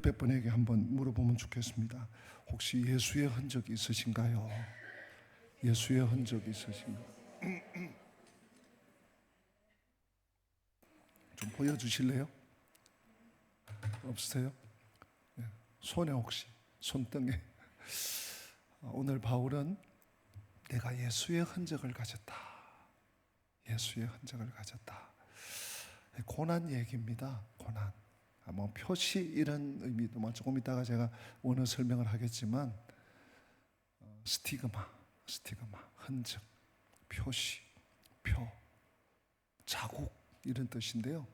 몇 분에게 한번 물어보면 좋겠습니다. 혹시 예수의 흔적이 있으신가요? 예수의 흔적이 있으신가요? 좀 보여주실래요? 없으세요? 손에 혹시 손등에. 오늘 바울은 내가 예수의 흔적을 가졌다. 예수의 흔적을 가졌다. 고난 얘기입니다. 고난. 뭐 표시 이런 의미도 조금 이따가 제가 원어 설명을 하겠지만 스티그마, 흔적, 표시, 표, 자국 이런 뜻인데요.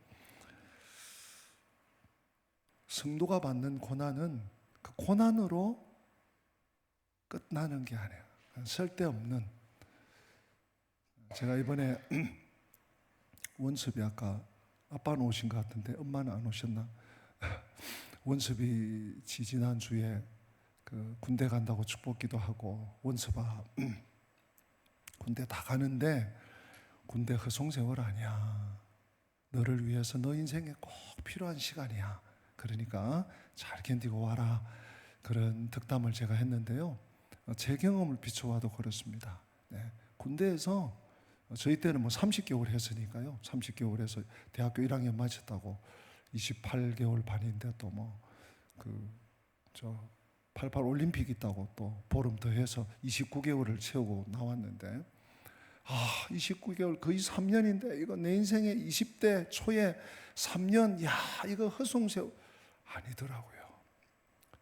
성도가 받는 고난은 그 고난으로 끝나는 게 아니에요. 쓸데없는. 제가 이번에 원섭이 아빠는 오신 것 같은데 엄마는 안 오셨나? 원섭이 지난주에 그 군대 간다고 축복기도 하고, 원섭아 군대 다 가는데 군대 허송세월 아니야. 너를 위해서 너 인생에 꼭 필요한 시간이야. 그러니까 잘 견디고 와라. 그런 덕담을 제가 했는데요. 제 경험을 비춰봐도 그렇습니다. 네. 군대에서 저희 때는 30개월 했으니까요. 30개월 해서 대학교 1학년 마쳤다고 28개월 반인데 또 88 올림픽 있다고 또 보름 더 해서 29개월을 채우고 나왔는데 29개월 거의 3년인데 이거 내 인생의 20대 초에 3년 이거 허송세월 아니더라고요.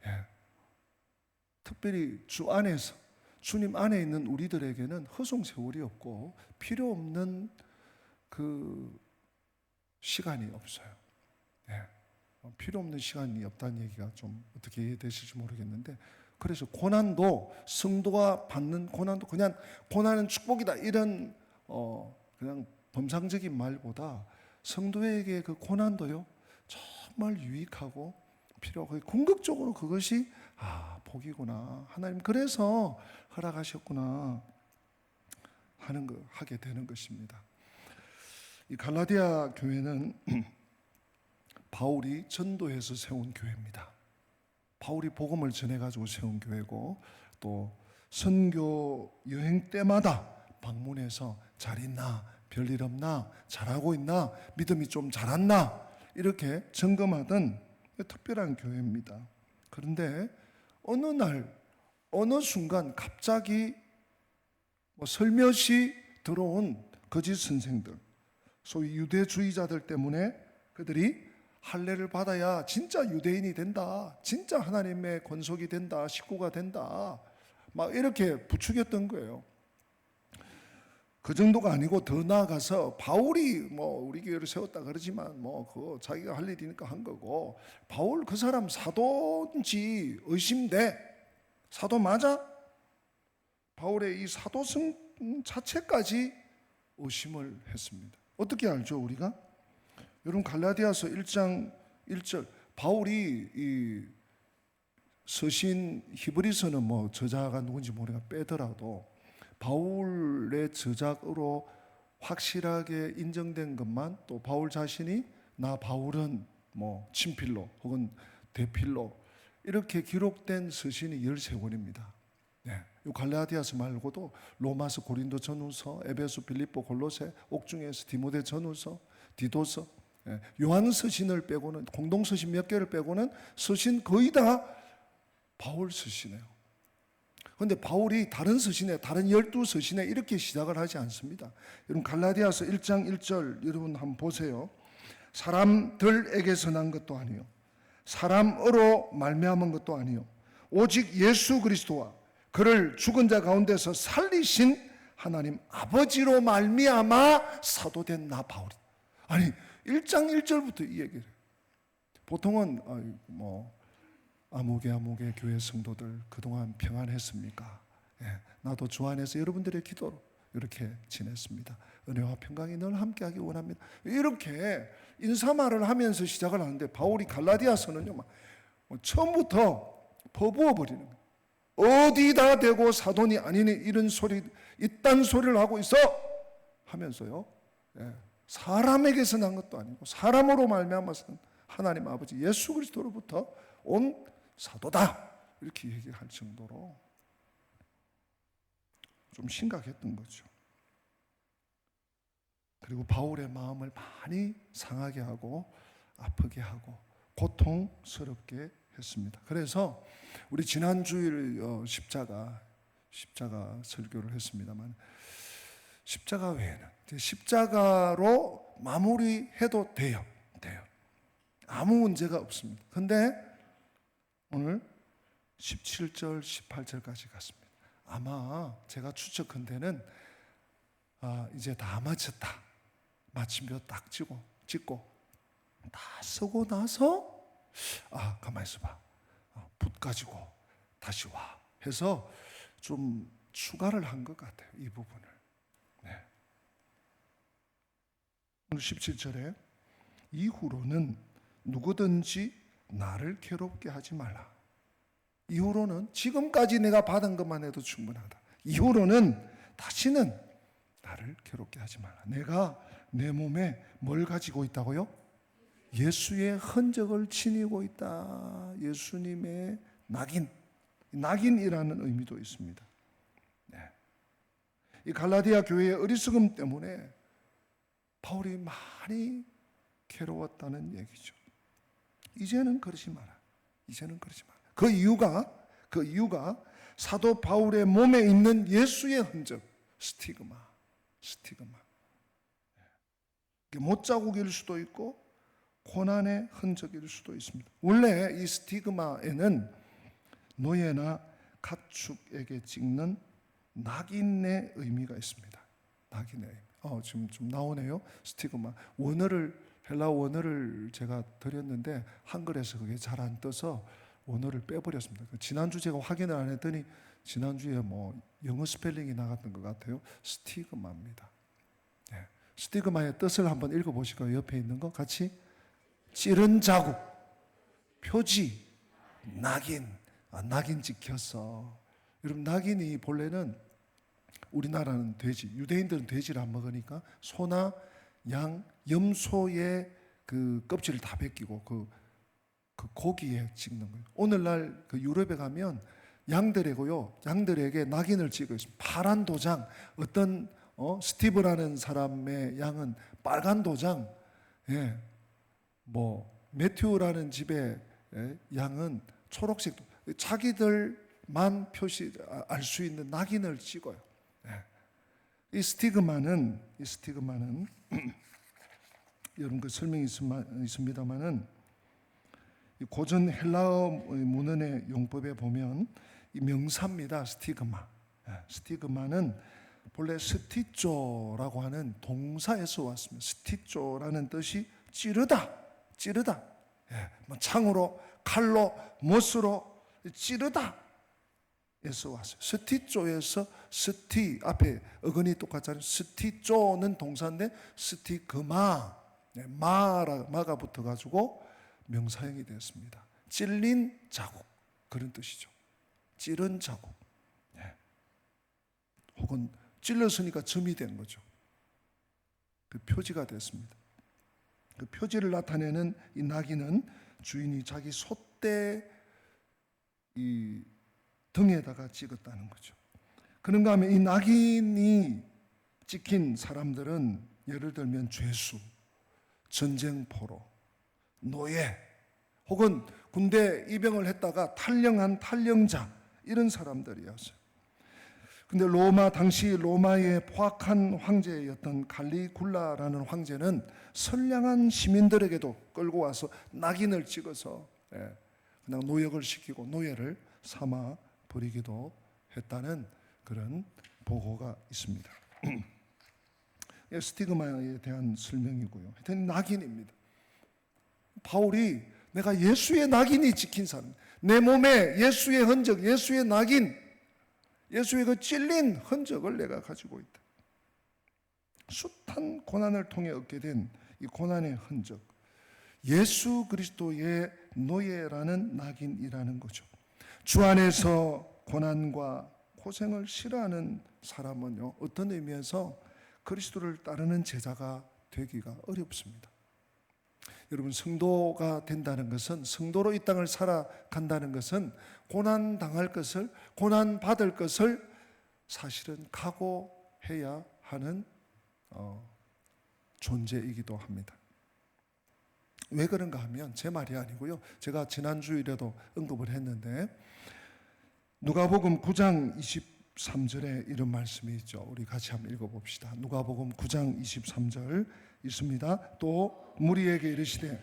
예. 특별히 주 안에서 주님 안에 있는 우리들에게는 허송세월이 없고 필요 없는 그 시간이 없어요. 예. 필요 없는 시간이 없다는 얘기가 좀 어떻게 이해되실지 모르겠는데, 그래서 고난도, 성도가 받는 고난도 그냥 고난은 축복이다 이런 그냥 범상적인 말보다 성도에게 그 고난도요 정말 유익하고 필요하고 궁극적으로 그것이 복이구나, 하나님 그래서 허락하셨구나 하게 되는 것입니다. 이 갈라디아 교회는 바울이 전도해서 세운 교회입니다. 바울이 복음을 전해가지고 세운 교회고, 또 선교 여행 때마다 방문해서 잘 있나, 별일 없나, 잘하고 있나, 믿음이 좀 자랐나 이렇게 점검하던 특별한 교회입니다. 그런데 어느 날 어느 순간 갑자기 설며시 들어온 거짓 선생들, 소위 유대주의자들 때문에 그들이 할례를 받아야 진짜 유대인이 된다, 진짜 하나님의 권속이 된다, 식구가 된다, 막 이렇게 부추겼던 거예요. 그 정도가 아니고 더 나아가서 바울이 우리 교회를 세웠다 그러지만 그거 자기가 할 일이니까 한 거고, 바울 그 사람 사도인지 의심돼. 사도 맞아? 바울의 이 사도성 자체까지 의심을 했습니다. 어떻게 알죠, 우리가? 여러분, 갈라디아서 1장 1절, 바울이 이 서신 히브리서는 저자가 누군지 모르니까 빼더라도 바울의 저작으로 확실하게 인정된 것만, 또 바울 자신이 나 바울은 친필로 혹은 대필로 이렇게 기록된 서신이 13권입니다. 네. 이 갈라디아서 말고도 로마서, 고린도 전후서, 에베소, 빌립보, 골로새, 옥중에서 디모데 전후서, 디도서, 요한 서신을 빼고는, 공동 서신 몇 개를 빼고는 서신 거의 다 바울 서신이에요. 그런데 바울이 다른 서신에, 다른 12서신에 이렇게 시작을 하지 않습니다. 여러분, 갈라디아서 1장 1절 여러분 한번 보세요. 사람들에게서 난 것도 아니요, 사람으로 말미암은 것도 아니요, 오직 예수 그리스도와 그를 죽은 자 가운데서 살리신 하나님 아버지로 말미암아 사도된 나 바울이다. 아니, 1장 1절부터 이 얘기를 해요. 보통은 아무개 교회 성도들 그동안 평안했습니까? 나도 주 안에서 여러분들의 기도로 이렇게 지냈습니다. 은혜와 평강이 늘 함께하기 원합니다. 이렇게 인사말을 하면서 시작을 하는데, 바울이 갈라디아서는요 처음부터 퍼부어버리는 거예요. 어디다 대고 사돈이 아니니 이런 소리, 이딴 소리를 하고 있어 하면서요, 사람에게서 난 것도 아니고 사람으로 말미암아서 하나님 아버지 예수 그리스도로부터 온 사도다 이렇게 얘기를 할 정도로 좀 심각했던 거죠. 그리고 바울의 마음을 많이 상하게 하고 아프게 하고 고통스럽게 했습니다. 그래서 우리 지난 주일 십자가 설교를 했습니다만, 십자가 외에는 십자가로 마무리해도 돼요. 아무 문제가 없습니다. 근데 오늘 17절, 18절까지 갔습니다. 아마 제가 추측컨대는 이제 다 마쳤다. 마침표 딱 찍고 다 쓰고 나서 가만히 있어봐. 붓 가지고 다시 와 해서 좀 추가를 한 것 같아요. 이 부분을. 네. 오늘 17절에 이후로는 누구든지 나를 괴롭게 하지 말라. 이후로는 지금까지 내가 받은 것만 해도 충분하다. 이후로는 다시는 나를 괴롭게 하지 말라. 내가 내 몸에 뭘 가지고 있다고요? 예수의 흔적을 지니고 있다. 예수님의 낙인이라는 의미도 있습니다. 네. 이 갈라디아 교회의 어리석음 때문에 바울이 많이 괴로웠다는 얘기죠. 이제는 그러지 마라. 그 이유가 사도 바울의 몸에 있는 예수의 흔적, 스티그마. 못자국일 수도 있고 고난의 흔적일 수도 있습니다. 원래 이 스티그마에는 노예나 가축에게 찍는 낙인의 의미가 있습니다. 낙인의 의미. 지금 좀 나오네요. 스티그마. 헬라 원어를 제가 드렸는데 한글에서 그게 잘 안 떠서 원어를 빼버렸습니다. 지난주 제가 확인을 안 했더니 지난주에 영어 스펠링이 나갔던 것 같아요. 스티그마입니다. 네. 스티그마의 뜻을 한번 읽어보실까요? 옆에 있는 거 같이. 찌른 자국, 표지, 낙인. 낙인 찍혔어. 여러분, 낙인이 본래는 우리나라는 돼지, 유대인들은 돼지를 안 먹으니까 소나 양, 염소의 그 껍질을 다 벗기고 그 고기에 찍는 거예요. 오늘날 그 유럽에 가면 양들에게 낙인을 찍어 있습니다. 파란 도장. 어떤 스티브라는 사람의 양은 빨간 도장. 예. 매튜라는 집의 양은 초록색. 자기들만 알 수 있는 낙인을 찍어요. 예. 이 스티그마는 여러분 그 설명이 있습니다만은 고전 헬라어 문헌의 용법에 보면 이 명사입니다. 스티그마. 스티그마는 본래 스티조라고 하는 동사에서 왔습니다. 스티조라는 뜻이 찌르다. 창으로, 칼로, 못으로 찌르다. 에서 왔어요. 스티조에서 스티 앞에 어근이 똑같잖아요. 스티조는 동사인데 스티그마 마가 붙어가지고 명사형이 되었습니다. 찔린 자국 그런 뜻이죠. 찌른 자국. 혹은 찔렀으니까 점이 된 거죠. 그 표지가 됐습니다. 그 표지를 나타내는 이 낙인은 주인이 자기 소떼 이 등에다가 찍었다는 거죠. 그런가 하면 이 낙인이 찍힌 사람들은 예를 들면 죄수, 전쟁포로, 노예, 혹은 군대 입영을 했다가 탈영한 탈영자 이런 사람들이었어요. 근데 당시 로마의 포악한 황제였던 갈리굴라라는 황제는 선량한 시민들에게도 끌고 와서 낙인을 찍어서 그냥 노역을 시키고 노예를 삼아 버리기도 했다는 그런 보고가 있습니다. 스티그마에 대한 설명이고요. 하여튼 낙인입니다. 바울이 내가 예수의 낙인이 찍힌 사람, 내 몸에 예수의 흔적, 예수의 낙인, 예수의 그 찔린 흔적을 내가 가지고 있다. 숱한 고난을 통해 얻게 된 이 고난의 흔적, 예수 그리스도의 노예라는 낙인이라는 거죠. 주 안에서 고난과 고생을 싫어하는 사람은요, 어떤 의미에서 그리스도를 따르는 제자가 되기가 어렵습니다. 여러분, 성도가 된다는 것은, 성도로 이 땅을 살아간다는 것은 고난 당할 것을, 고난 받을 것을 사실은 각오해야 하는 존재이기도 합니다. 왜 그런가 하면 제 말이 아니고요, 제가 지난주일에도 언급을 했는데 누가복음 9장 23절에 이런 말씀이 있죠. 우리 같이 한번 읽어봅시다. 누가복음 9장 23절 있습니다. 또 무리에게 이르시되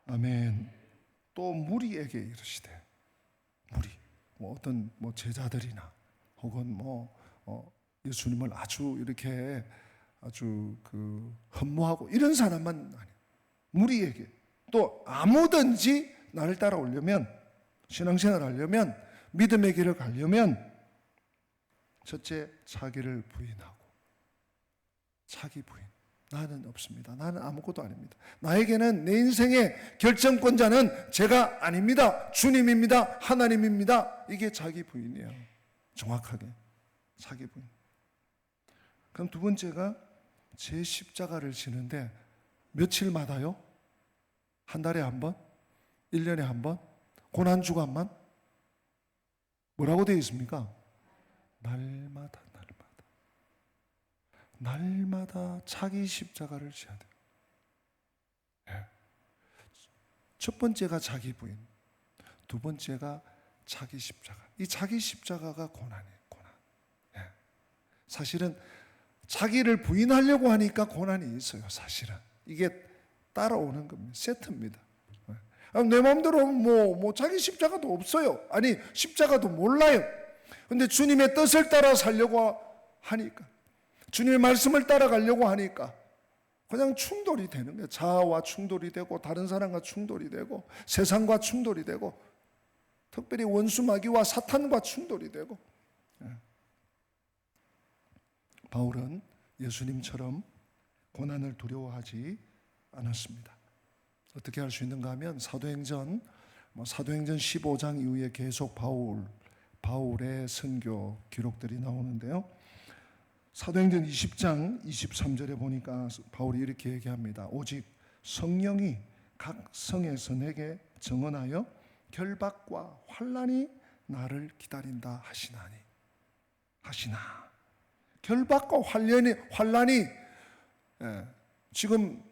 아멘. 또 무리에게 이르시되, 무리, 어떤 제자들이나 혹은 예수님을 아주 이렇게 아주 흠모하고 이런 사람만 아니에요. 무리에게, 또 아무든지 나를 따라오려면, 신앙생활 하려면, 믿음의 길을 가려면 첫째, 자기를 부인하고. 자기 부인. 나는 없습니다. 나는 아무것도 아닙니다. 나에게는, 내 인생의 결정권자는 제가 아닙니다. 주님입니다. 하나님입니다. 이게 자기 부인이에요. 정확하게 자기 부인. 그럼 두 번째가 제 십자가를 지는데 며칠마다요? 한 달에 한 번? 1년에 한 번? 고난주간만? 뭐라고 되어 있습니까? 날마다 자기 십자가를 지어야 돼요. 네. 첫 번째가 자기 부인, 두 번째가 자기 십자가. 이 자기 십자가가 고난이에요. 고난. 네. 사실은 자기를 부인하려고 하니까 고난이 있어요. 사실은 이게 따라오는 겁니다. 세트입니다. 네. 내 마음대로 자기 십자가도 없어요. 아니, 십자가도 몰라요. 근데 주님의 뜻을 따라 살려고 하니까, 주님의 말씀을 따라가려고 하니까 그냥 충돌이 되는 거예요. 자아와 충돌이 되고, 다른 사람과 충돌이 되고, 세상과 충돌이 되고, 특별히 원수 마귀와 사탄과 충돌이 되고. 바울은 예수님처럼 고난을 두려워하지 않았습니다. 어떻게 할 수 있는가 하면 사도행전 15장 이후에 계속 바울의 선교 기록들이 나오는데요. 사도행전 20장 23절에 보니까 바울이 이렇게 얘기합니다. 오직 성령이 각 성에서 내게 증언하여 결박과 환난이 나를 기다린다 하시나. 결박과 환난이 지금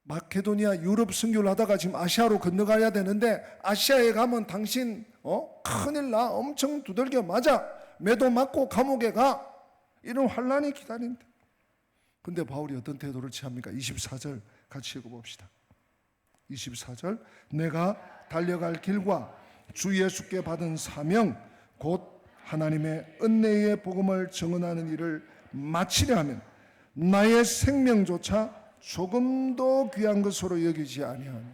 마케도니아 유럽 선교를 하다가 지금 아시아로 건너가야 되는데, 아시아에 가면 당신 큰일 나, 엄청 두들겨 맞아, 매도 맞고 감옥에 가, 이런 환난이 기다린다. 근데 바울이 어떤 태도를 취합니까? 24절 같이 읽어봅시다. 24절, 내가 달려갈 길과 주 예수께 받은 사명 곧 하나님의 은혜의 복음을 증언하는 일을 마치려 하면 나의 생명조차 조금도 귀한 것으로 여기지 아니하니.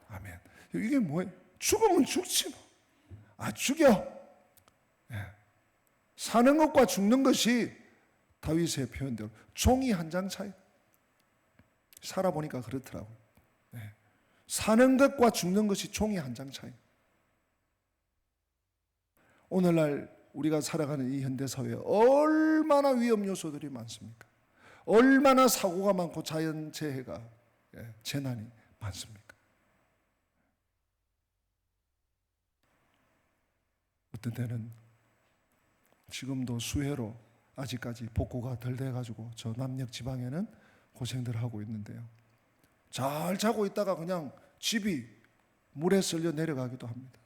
아멘. 이게 뭐예요? 죽으면 죽지 뭐. 죽여. 사는 것과 죽는 것이 다윗의 표현대로 종이 한 장 차이. 살아보니까 그렇더라고요. 사는 것과 죽는 것이 종이 한 장 차이. 오늘날 우리가 살아가는 이 현대사회에 얼마나 위험 요소들이 많습니까? 얼마나 사고가 많고 자연재해가, 재난이 많습니까? 어떤 때는 지금도 수해로 아직까지 복구가 덜 돼가지고 저 남녘 지방에는 고생들 하고 있는데요. 잘 자고 있다가 그냥 집이 물에 쓸려 내려가기도 합니다.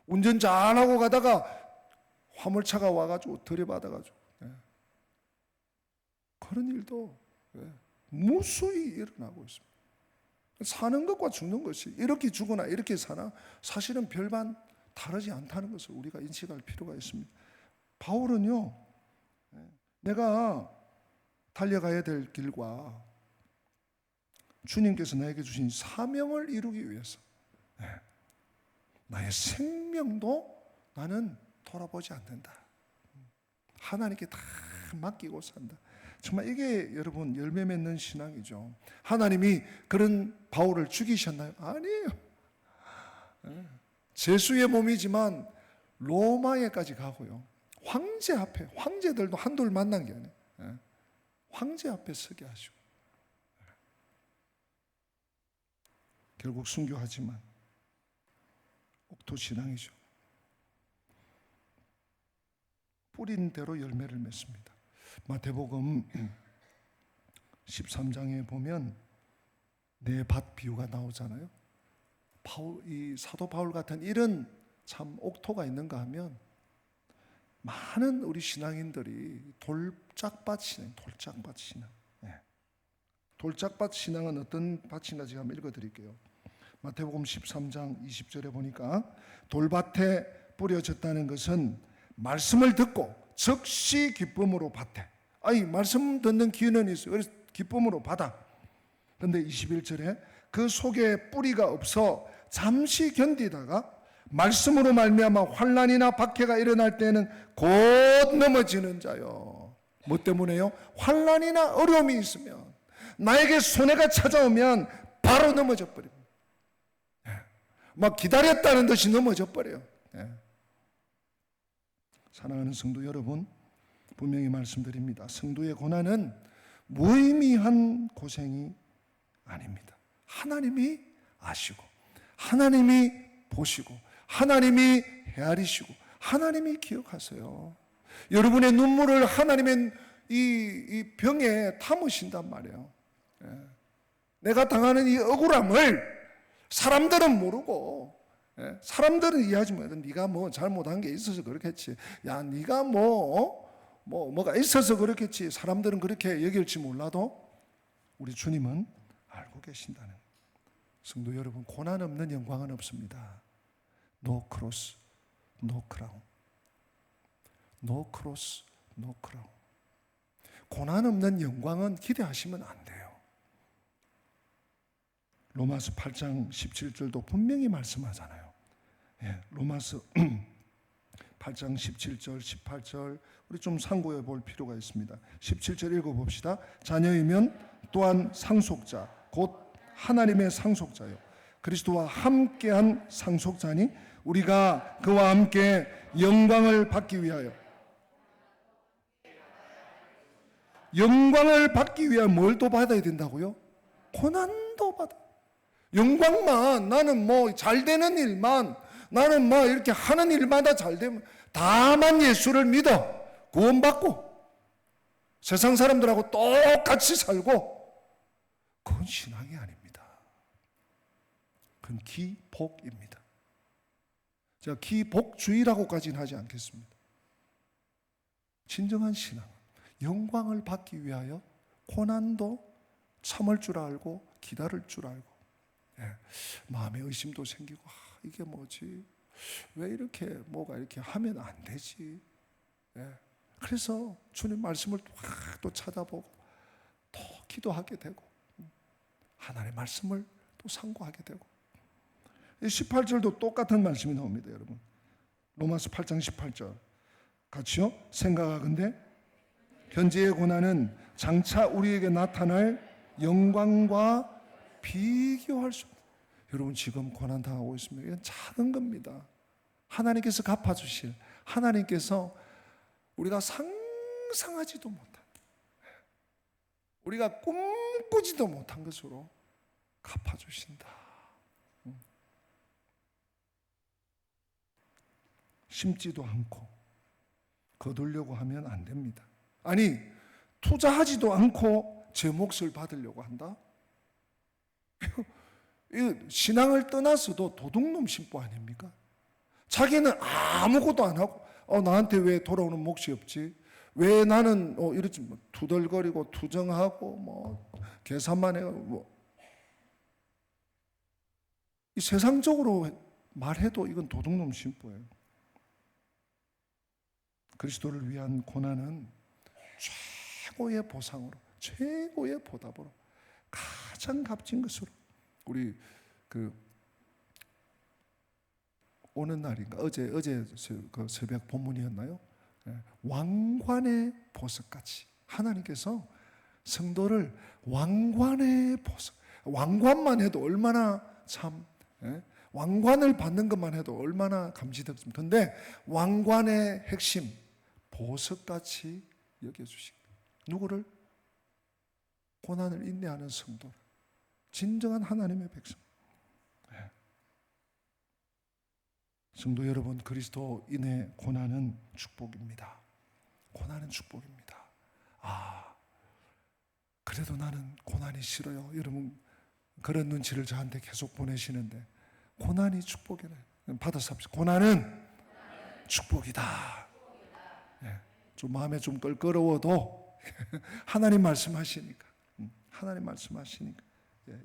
운전 잘하고 가다가 화물차가 와가지고 들이받아가지고 그런 일도 무수히 일어나고 있습니다. 사는 것과 죽는 것이 이렇게 죽거나 이렇게 사나 사실은 별반 다르지 않다는 것을 우리가 인식할 필요가 있습니다. 바울은요, 내가 달려가야 될 길과 주님께서 나에게 주신 사명을 이루기 위해서 나의 생명도 나는 돌아보지 않는다. 하나님께 다 맡기고 산다. 정말 이게 여러분 열매 맺는 신앙이죠. 하나님이 그런 바울을 죽이셨나요? 아니에요. 죄수의 몸이지만 로마에까지 가고요. 황제 앞에, 황제들도 한둘 만난 게 아니에요. 황제 앞에 서게 하시고 결국 순교하지만 옥토신앙이죠. 뿌린 대로 열매를 맺습니다. 마태복음 13장에 보면 네 밭 비유가 나오잖아요. 이 사도 바울 같은 이런 참 옥토가 있는가 하면 많은 우리 신앙인들이 돌짝밭 신앙, 돌짝밭 신앙. 돌짝밭 신앙은 어떤 밭인가 제가 한번 읽어드릴게요. 마태복음 13장 20절에 보니까 돌밭에 뿌려졌다는 것은 말씀을 듣고 즉시 기쁨으로 받되, 아니 말씀 듣는 기회는 있어요. 그래서 기쁨으로 받아. 그런데 21절에 그 속에 뿌리가 없어 잠시 견디다가 말씀으로 말미암아 환난이나 박해가 일어날 때는 곧 넘어지는 자요. 뭐 때문에요? 환난이나 어려움이 있으면, 나에게 손해가 찾아오면 바로 넘어져 버립니다. 막 기다렸다는 듯이 넘어져 버려요. 사랑하는 성도 여러분, 분명히 말씀드립니다. 성도의 고난은 무의미한 고생이 아닙니다. 하나님이 아시고, 하나님이 보시고, 하나님이 헤아리시고, 하나님이 기억하세요. 여러분의 눈물을 하나님의 이 병에 담으신단 말이에요. 내가 당하는 이 억울함을 사람들은 모르고, 사람들은 이해하지 못해. 네가 뭐 잘못한 게 있어서 그렇겠지. 야, 네가 뭐가 있어서 그렇겠지. 사람들은 그렇게 여길지 몰라도 우리 주님은 알고 계신다는. 성도 여러분, 고난 없는 영광은 없습니다. No cross, no crown. No cross, no crown. 고난 없는 영광은 기대하시면 안 돼요. 로마서 8장 17절도 분명히 말씀하잖아요. 로마서 8장 17절, 18절 우리 좀 상고해 볼 필요가 있습니다. 17절 읽어봅시다. 자녀이면 또한 상속자, 곧 하나님의 상속자요, 그리스도와 함께한 상속자니 우리가 그와 함께 영광을 받기 위하여, 영광을 받기 위하여 뭘 또 받아야 된다고요? 고난도 받아. 영광만, 나는 뭐 잘 되는 일만, 나는 뭐 이렇게 하는 일마다 잘 되면, 다만 예수를 믿어 구원받고 세상 사람들하고 똑같이 살고, 그건 신앙이 아닙니다. 그건 기복입니다. 제가 기복주의라고까지는 하지 않겠습니다. 진정한 신앙, 영광을 받기 위하여 고난도 참을 줄 알고 기다릴 줄 알고, 마음의 의심도 생기고, 이게 뭐지? 왜 이렇게 뭐가 이렇게 하면 안 되지? 그래서 주님 말씀을 또 찾아보고 또 기도하게 되고, 하나님의 말씀을 또 상고하게 되고. 18절도 똑같은 말씀이 나옵니다, 여러분. 로마서 8장 18절 같이요. 생각하건대 현재의 고난은 장차 우리에게 나타날 영광과 비교할 수 없다. 여러분 지금 고난 당하고 있습니다. 이건 작은 겁니다. 하나님께서 갚아주실, 하나님께서 우리가 상상하지도 못한, 우리가 꿈꾸지도 못한 것으로 갚아주신다. 심지도 않고 거두려고 하면 안 됩니다. 아니, 투자하지도 않고 제 몫을 받으려고 한다? 신앙을 떠나서도 도둑놈 심보 아닙니까? 자기는 아무것도 안 하고, 나한테 왜 돌아오는 몫이 없지? 왜 나는 이렇지, 뭐 투덜거리고 투정하고 뭐 계산만 해요. 이 세상적으로 말해도 이건 도둑놈 심보예요. 그리스도를 위한 고난은 최고의 보상으로, 최고의 보답으로, 가장 값진 것으로, 우리 오는 날인가 어제 그 새벽 본문이었나요? 왕관의 보석같이 하나님께서 성도를 왕관의 보석, 왕관만 해도 얼마나 참, 왕관을 받는 것만 해도 얼마나 감지되겠습니까? 그런데 왕관의 핵심, 보석같이 여겨주신 누구를? 고난을 인내하는 성도를, 진정한 하나님의 백성. 성도 여러분, 그리스도인의 고난은 축복입니다. 고난은 축복입니다. 그래도 나는 고난이 싫어요. 여러분 그런 눈치를 저한테 계속 보내시는데, 고난이 축복이래. 받아서 합시다. 고난은 축복이다. 좀 마음에 좀 껄끄러워도 하나님 말씀하시니까, 하나님 말씀하시니까.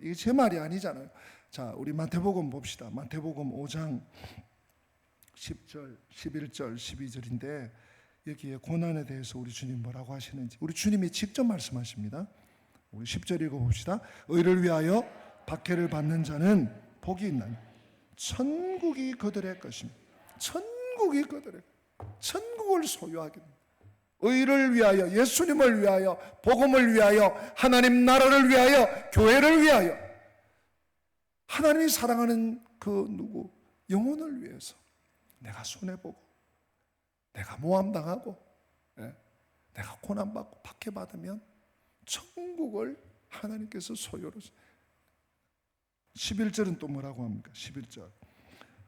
이게 제 말이 아니잖아요. 자, 우리 마태복음 봅시다. 마태복음 5장 10절, 11절, 12절인데 여기에 고난에 대해서 우리 주님 뭐라고 하시는지 우리 주님이 직접 말씀하십니다. 우리 10절 읽어봅시다. 의를 위하여 박해를 받는 자는 복이 있나니 천국이 그들의 것입니다. 천국이 그들의, 천국을 소유하게 됩니다. 의를 위하여, 예수님을 위하여, 복음을 위하여, 하나님 나라를 위하여, 교회를 위하여, 하나님이 사랑하는 그 누구, 영혼을 위해서 내가 손해보고, 내가 모함당하고, 내가 고난받고 박해받으면 천국을 하나님께서 소유로. 11절은 또 뭐라고 합니까? 11절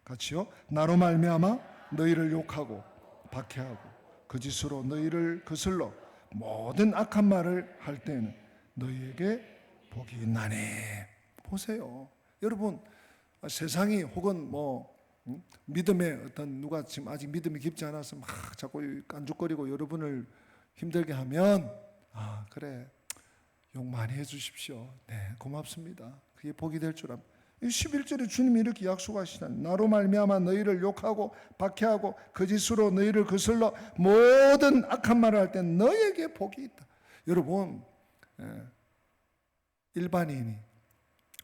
같이요. 나로 말미암아 너희를 욕하고 박해하고 거짓으로 너희를 거슬러 모든 악한 말을 할 때에는 너희에게 복이 있나니. 보세요 여러분, 세상이 혹은 믿음의 어떤 누가 지금 아직 믿음이 깊지 않아서 막 자꾸 깐죽거리고 여러분을 힘들게 하면, 그래 욕 많이 해주십시오. 네, 고맙습니다. 그게 복이 될 줄 압니다. 11절에 주님이 이렇게 약속하시다니, 나로 말미암아 너희를 욕하고 박해하고 거짓으로 너희를 거슬러 모든 악한 말을 할 때 너희에게 복이 있다. 여러분, 일반인이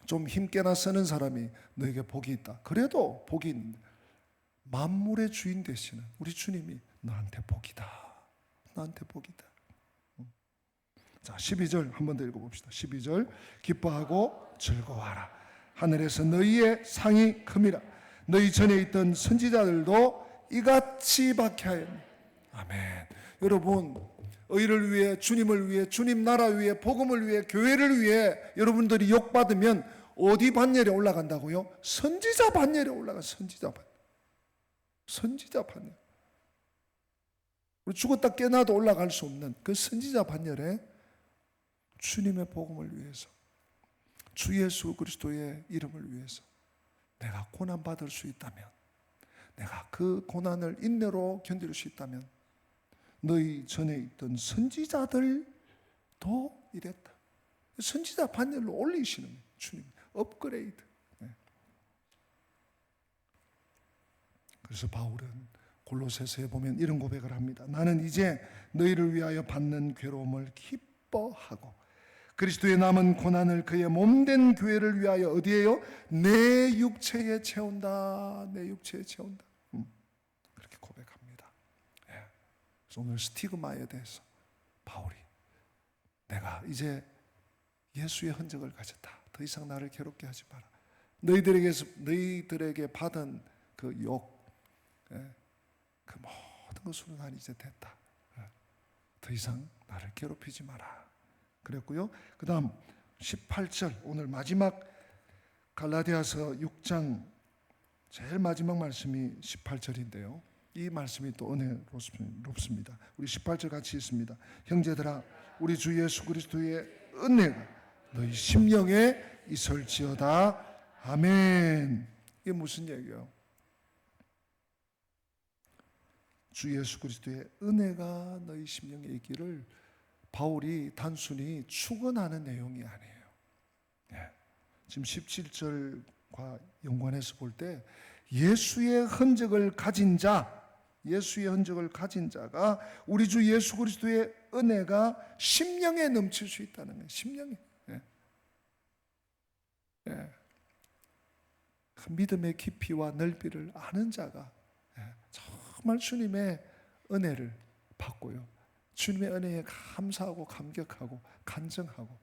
좀 힘께나 쓰는 사람이 너에게 복이 있다. 그래도 복이 있는데 만물의 주인 되시는 우리 주님이 너한테 복이다. 너한테 복이다. 자, 12절 한 번 더 읽어봅시다. 12절 기뻐하고 즐거워하라. 하늘에서 너희의 상이 큼이라. 너희 전에 있던 선지자들도 이같이 박해하였니. 아멘. 여러분, 의를 위해, 주님을 위해, 주님 나라 위해, 복음을 위해, 교회를 위해 여러분들이 욕받으면 어디 반열에 올라간다고요? 선지자 반열에 올라가. 선지자 반열. 선지자 반열. 우리 죽었다 깨나도 올라갈 수 없는 그 선지자 반열에 주님의 복음을 위해서, 주 예수 그리스도의 이름을 위해서 내가 고난받을 수 있다면, 내가 그 고난을 인내로 견딜 수 있다면 너희 전에 있던 선지자들도 이랬다. 선지자 반열로 올리시는 주님, 업그레이드. 그래서 바울은 골로새서에 보면 이런 고백을 합니다. 나는 이제 너희를 위하여 받는 괴로움을 기뻐하고 그리스도의 남은 고난을 그의 몸된 교회를 위하여 어디에요? 내 육체에 채운다. 내 육체에 채운다. 그렇게 고백합니다. 그래서 오늘 스티그마에 대해서 바울이, 내가 이제 예수의 흔적을 가졌다. 더 이상 나를 괴롭게 하지 마라. 너희들에게 받은 그 욕, 그 모든 것으로 난 이제 됐다. 더 이상 나를 괴롭히지 마라. 그랬고요. 그 다음 18절, 오늘 마지막 갈라디아서 6장 제일 마지막 말씀이 18절인데요. 이 말씀이 또 은혜롭습니다. 우리 18절 같이 있습니다. 형제들아, 우리 주 예수 그리스도의 은혜가 너희 심령에 있을지어다. 아멘. 이게 무슨 얘기예요? 주 예수 그리스도의 은혜가 너희 심령에 있기를 바울이 단순히 축원하는 내용이 아니에요. 지금 17절과 연관해서 볼 때 예수의 흔적을 가진 자, 예수의 흔적을 가진 자가 우리 주 예수 그리스도의 은혜가 심령에 넘칠 수 있다는 거예요. 심령에. 그 믿음의 깊이와 넓이를 아는 자가 정말 주님의 은혜를 받고요. 주님의 은혜에 감사하고 감격하고 간증하고,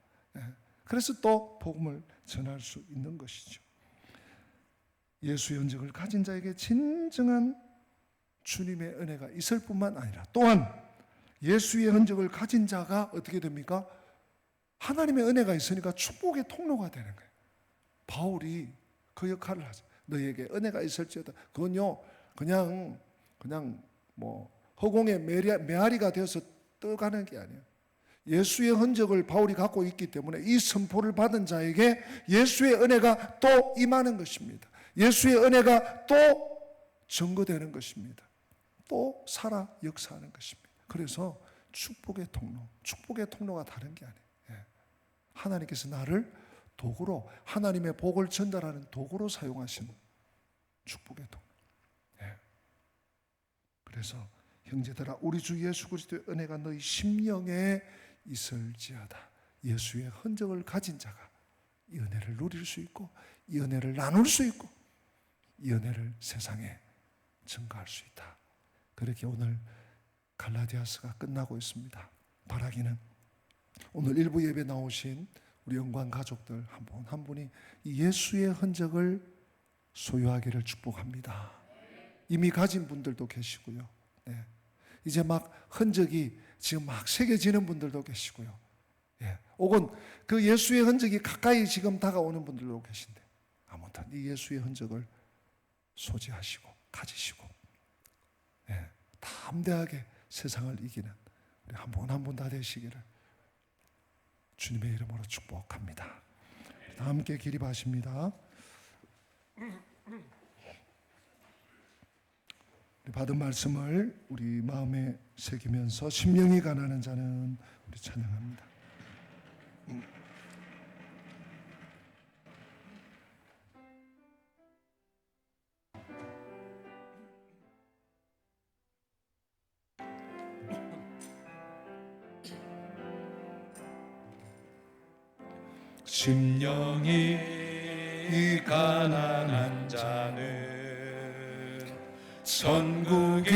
그래서 또 복음을 전할 수 있는 것이죠. 예수의 흔적을 가진 자에게 진정한 주님의 은혜가 있을 뿐만 아니라 또한 예수의 흔적을 가진 자가 어떻게 됩니까? 하나님의 은혜가 있으니까 축복의 통로가 되는 거예요. 바울이 그 역할을 하죠. 너희에게 은혜가 있을지어다. 그건요, 그냥 뭐 허공의 메아리가 되어서 떠가는 게 아니에요. 예수의 흔적을 바울이 갖고 있기 때문에 이 선포를 받은 자에게 예수의 은혜가 또 임하는 것입니다. 예수의 은혜가 또 증거되는 것입니다. 또 살아 역사하는 것입니다. 그래서 축복의 통로가 다른 게 아니에요. 하나님께서 나를 도구로, 하나님의 복을 전달하는 도구로 사용하신 축복의 통로. 그래서 형제들아, 우리 주 예수 그리스도의 은혜가 너희 심령에 있을지어다. 예수의 흔적을 가진 자가 이 은혜를 누릴 수 있고, 이 은혜를 나눌 수 있고, 이 은혜를 세상에 증가할 수 있다. 그렇게 오늘 갈라디아서가 끝나고 있습니다. 바라기는 오늘 일부 예배 나오신 우리 영광 가족들 한 분 한 분이 이 예수의 흔적을 소유하기를 축복합니다. 이미 가진 분들도 계시고요. 이제 막 흔적이 지금 막 새겨지는 분들도 계시고요. 혹은 그 예수의 흔적이 가까이 지금 다가오는 분들도 계신데, 아무튼 이 예수의 흔적을 소지하시고 가지시고 담대하게 세상을 이기는 우리 한 분 한 분 다 되시기를 주님의 이름으로 축복합니다. 다 함께 기립하십니다. 받은 말씀을 우리 마음에 새기면서 심령이 가난한 자는 우리 찬양합니다. 심령이 가난한 자는 천국이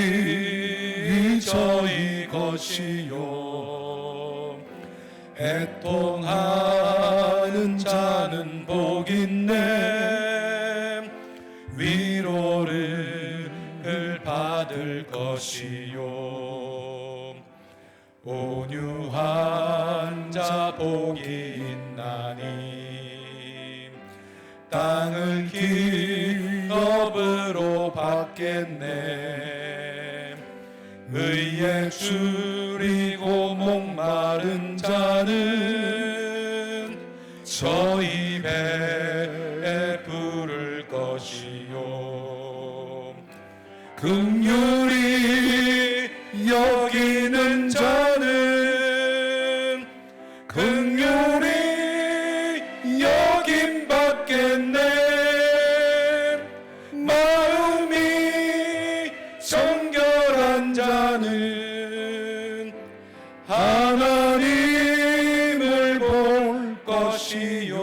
저희 것이요, 애통하는 자는 복 있네, 위로를 받을 것이요, 온유한 자 복이 있나니 땅을 기업으로 받겠네. 의에 줄이고 목마른 자는 저희 배에 부를 것이요, 긍휼히 여기는 자는 긍휼히 여김 받겠네. 마음이 정결한 자는 하나님을 볼 것이요,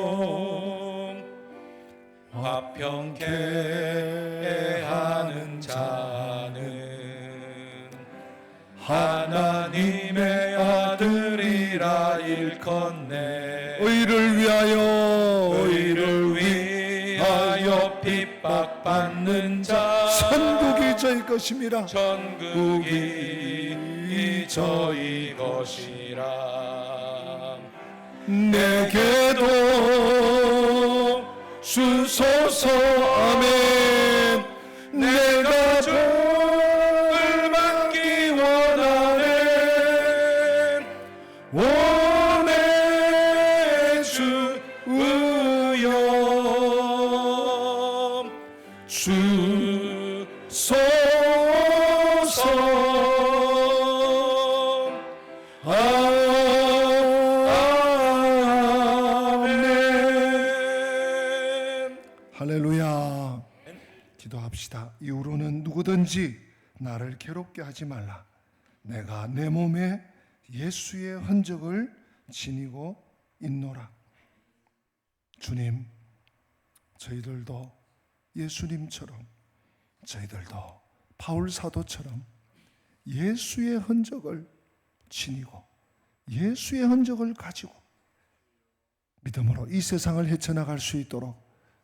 화평케 하는 자는 하나님의 아들이라 일컫네. 의를 위하여 핍박받는 자 천국이 저희 것임이라. 천국이 저희 것이라. 내게도 주소서. 아멘. 내가 복을 받기 원해 주 의여 주소서. 아멘. 할렐루야. 기도합시다. 이후로는 누구든지 나를 괴롭게 하지 말라. 내가 내 몸에 예수의 흔적을 지니고 있노라. 주님, 저희들도 예수님처럼, 저희들도 바울 사도처럼 예수의 흔적을 지니고 예수의 흔적을 가지고 믿음으로 이 세상을 헤쳐나갈 수 있도록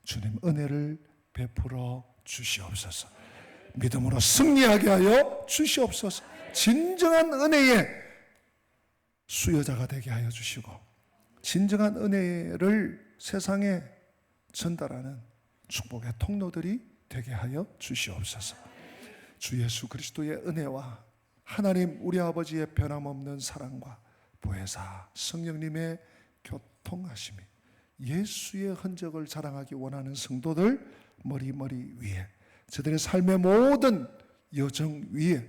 주님 은혜를 베풀어 주시옵소서. 믿음으로 승리하게 하여 주시옵소서. 진정한 은혜의 수여자가 되게 하여 주시고 진정한 은혜를 세상에 전달하는 축복의 통로들이 되게 하여 주시옵소서. 주 예수 그리스도의 은혜와 하나님 우리 아버지의 변함없는 사랑과 보혜사 성령님의 교통하심이 예수의 흔적을 자랑하기 원하는 성도들 머리머리 위에, 저들의 삶의 모든 여정 위에,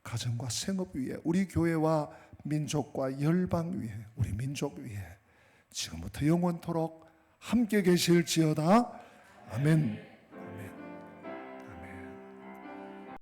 가정과 생업 위에, 우리 교회와 민족과 열방 위에, 우리 민족 위에 지금부터 영원토록 함께 계실지어다. 아멘.